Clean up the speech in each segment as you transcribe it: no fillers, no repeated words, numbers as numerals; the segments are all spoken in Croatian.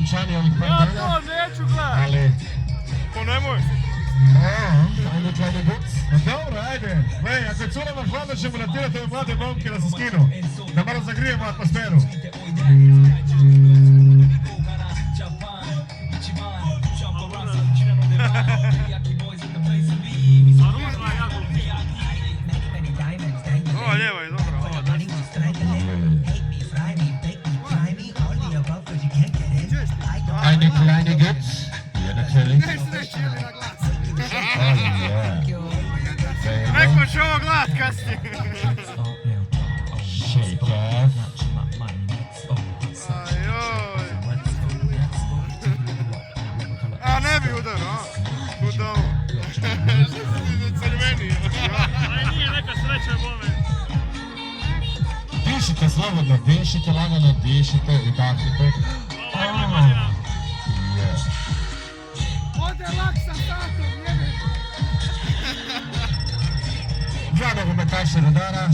sunčani ovih pandela. Ja to neću gledat. Ali... To nemoj. Ajde, gledaj buc. Dobro, ajde. Gledaj, ako je culama hladno ćemo natirati ove mlade momke da se skinu. Da malo zagrijemo atmosferu. Ova lijeva je dobra, ova desna. Eine kleine Götz. Ja, natürlich. Neko će ovo gledat kasnije. Shake off. Ajoj. A ne bi udaro, a? Udao. Crveni. Aj nije neka sreća bome. Dišite slobodno, dišite lagano, dišite i dahnite. Ode laksa tato, jebe. Dva nogometaša Rudara.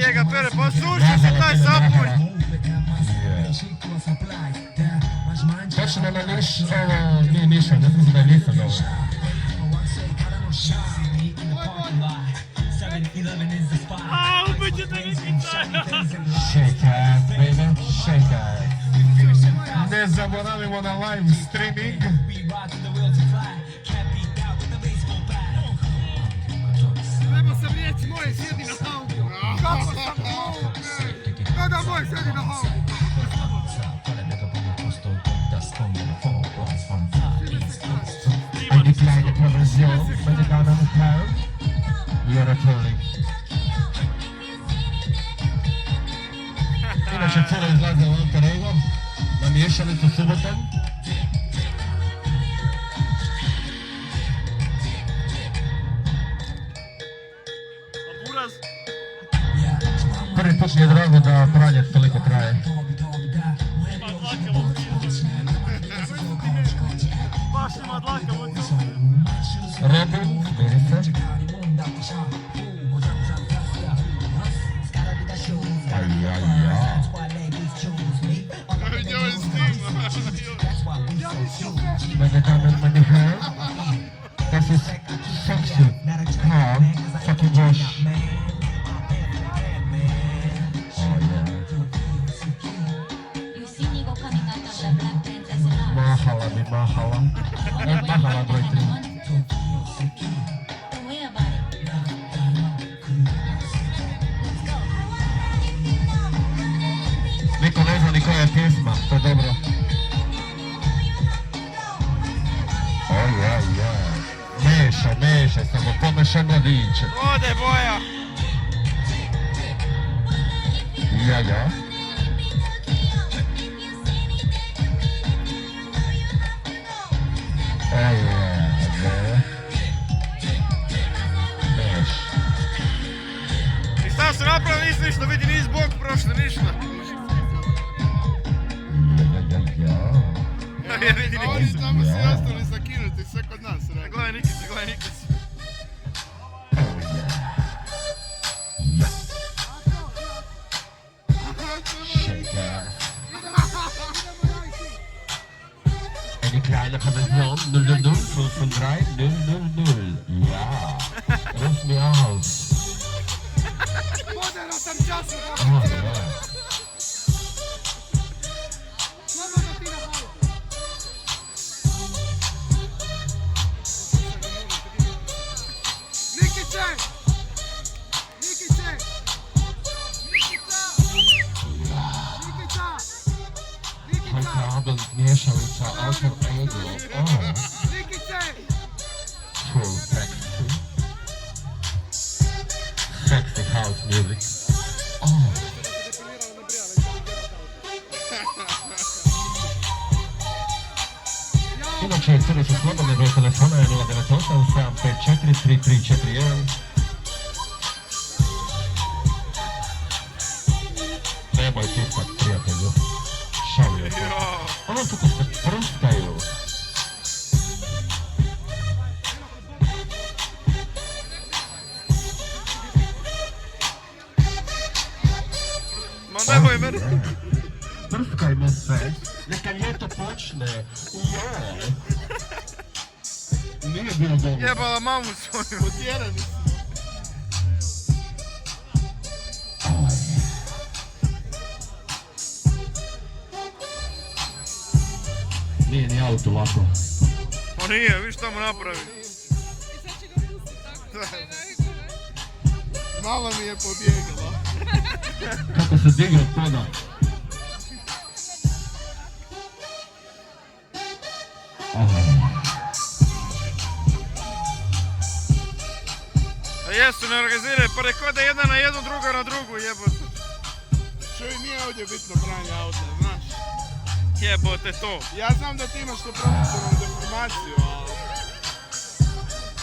Aj ga pere, posuši se taj sapulj. Točno na niš, ovo nije niša, ne znam da je nisan ovo. A, ubićete Nikića. Shake ass, baby, shake ass. Ne zaboravimo na live streaming. Treba sam riječ moje, sjedi na haubu. Kako sam mogu? Kada moj sjedi na haubu? Eine kleine Perversion, meine Damen und Herren. Ja, natürlich. Inače, cura izlaze u alter ego, na miješalicu subotom. A buraz? Prvi put mi je drago da pranje toliko traje. Ima dlaka luci. Baš ima dlaka luci. Robin, vidi se. Ajaja. Vidio je stigma. Meine Damen, meine Herren, das ist sexy, calm, fucking Josh. Mahala mi mahala. Mahala broj 3. Niko ne zna ni koja je pjesma, to je dobro. Meša, samo pomeša mladiće. Ode boja. Ja. Meš. I šta su napravili, nisi ništa, vidi nis bok prošli, ništa. Ja vidi A oni Nikića. tamo se ostali zakinuti, sve kod nas. Gledaj Nikića, gledaj Nikića. Eine kleine Perversion 000 553 000. Ja, ruf mir auf. Modera sam času, Oh, ja. slobodno ti na haubu. Nikiće! Nikiće! Nikića! Nikića! Heute Nikića! Abend miješalica alter ego. Oh, Nikiće! so sexy. Sexy house music. Oh. Inače, cure su slobodne, broj telefona je 098 754 3341. Nemoj tiskat, prijatelju. Šalio se. Ono kako se prskaju. Ma nemoj meni. prskajmo se, neka ljeto počne. Joj. Nije bilo dobro. Jebala mamu svoju. Potjerani. Nije ni auto lako. Pa nije, viš šta mu napravi. Mama mi je pobjegla. Kako se digne od poda. A jesu, ne organiziraju, pa rekao da jedna na jednu, druga na drugu, jebote. Čuj, nije ovdje bitno branje auta, znaš. Jebote to. Ja znam da ti imaš tu profesionalnu deformaciju, ali...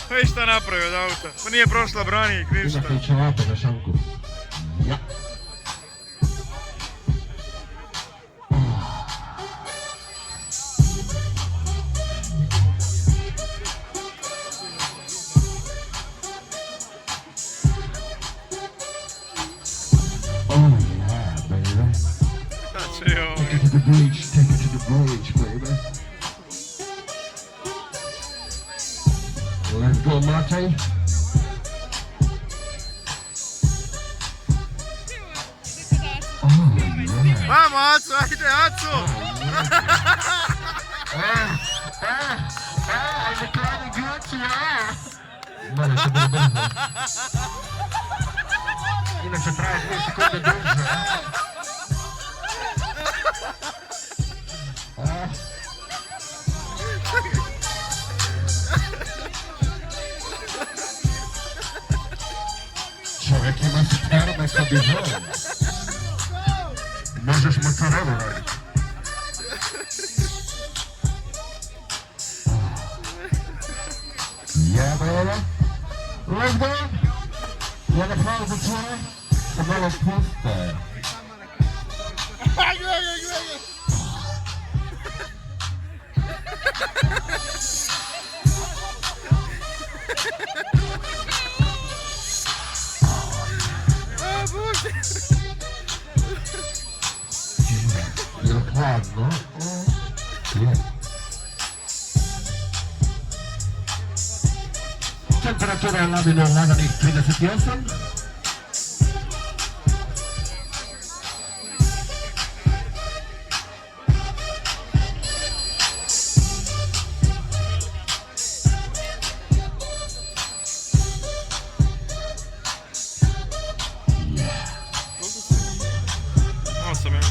Viš šta napravio od auta. Pa nije prošla branik, ništa. Imate i čevape na šanku. Ja. Znači ovo. Take it to the bridge, take it to the bridge, baby. Let's go, Matej. Oh, yeah. Vamo, Aco, ajde, Aco! Ajde, krani Gucci, Malo se bilo brzo. Inače traje 2 sekunde duže. Čovjek ima sperme sa bizom. Možeš mozzarella raditi. Yeah, baby. Let's go. Jedna pauza čuje. Sa malo puste. Gledaj. Jel hladno? Je. Temperatura je labino laganih 38. Osam, evo.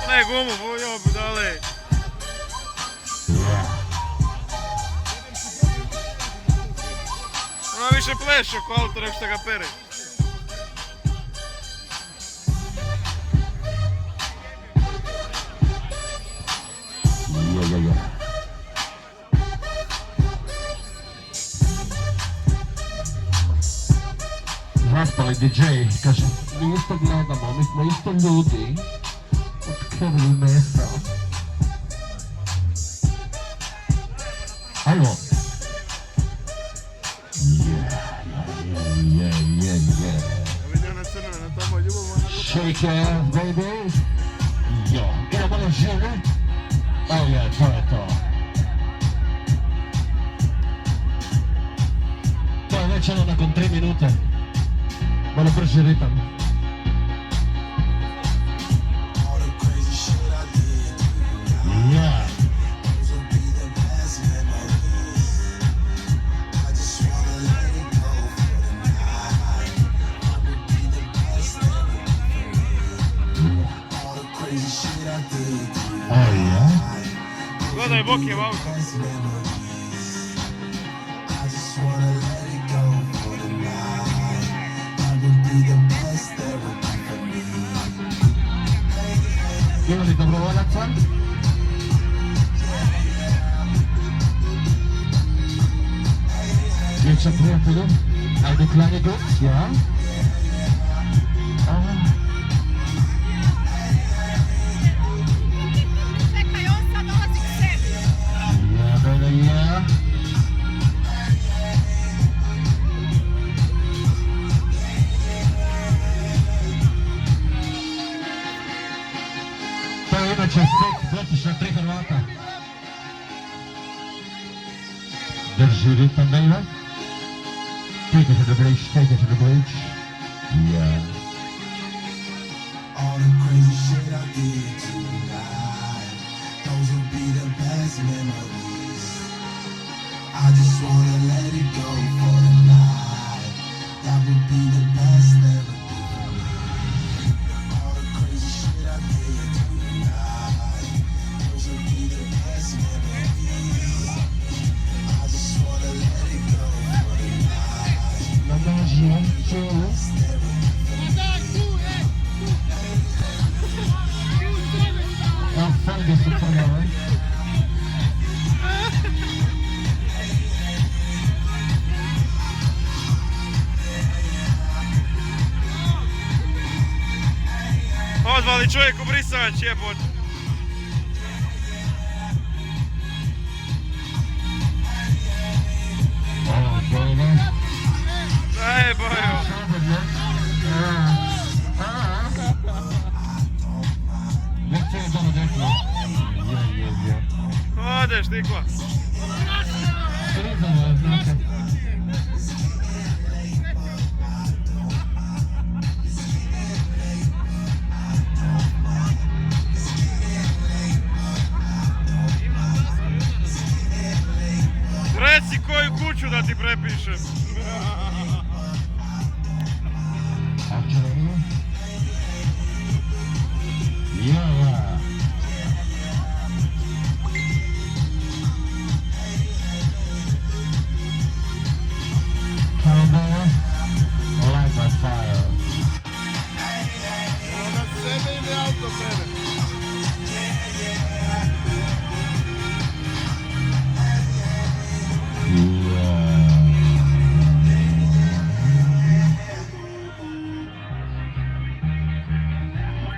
Ne gumu, jo budale. Ona više pleše ko auto nego što ga pere. Je. Zaspali DJ, kaže, mi isto gledamo, mi smo isto ljudi. Od krvi mesa. Ajmo. Je. Vidio na crno, na tamo ljubav, onako... Shake your ass, baby. Jo, idemo na žive. Oh yeah, to je to. To je već ono nakon 3 minute. Malo brži ritam. Yeah. Oh yeah. Gledaj boke u auto. Ima li dobrovoljaca? Djeca prijatelju, ajde klanje go, ja. Čekaj, on sad dolazi k sebi. Ja, bebe, ja. To je inače spek, dotična 3 Hrvata. Drži ritam, bejva. Take it to the bridge, take it to the bridge. Yeah. All the crazy shit I did tonight, those will be the best memories. I just wanna let it go for the night. That would be the best memory for me. All the crazy shit I did tonight, those will be the best memories. I just wanna let it go for the night. Na nozie, cielo. Ja, fajnie się pojawia. Odvali čovjek u brisavač, jebot. O, bojno. Daj, bojo. Slobodno. Lekcija je dobro dekla. Je. Odeš, Nikola. Srizano je, znate. Reci koju kuću da ti prepišem. Akčerano. Java. Cowboy, light my fire. Na sebe ili auto mene?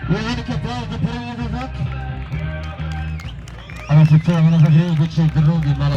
Veliki aplauz za prvi odlazak. A da se čujemo na zagrijevu, bit će i drugi malo.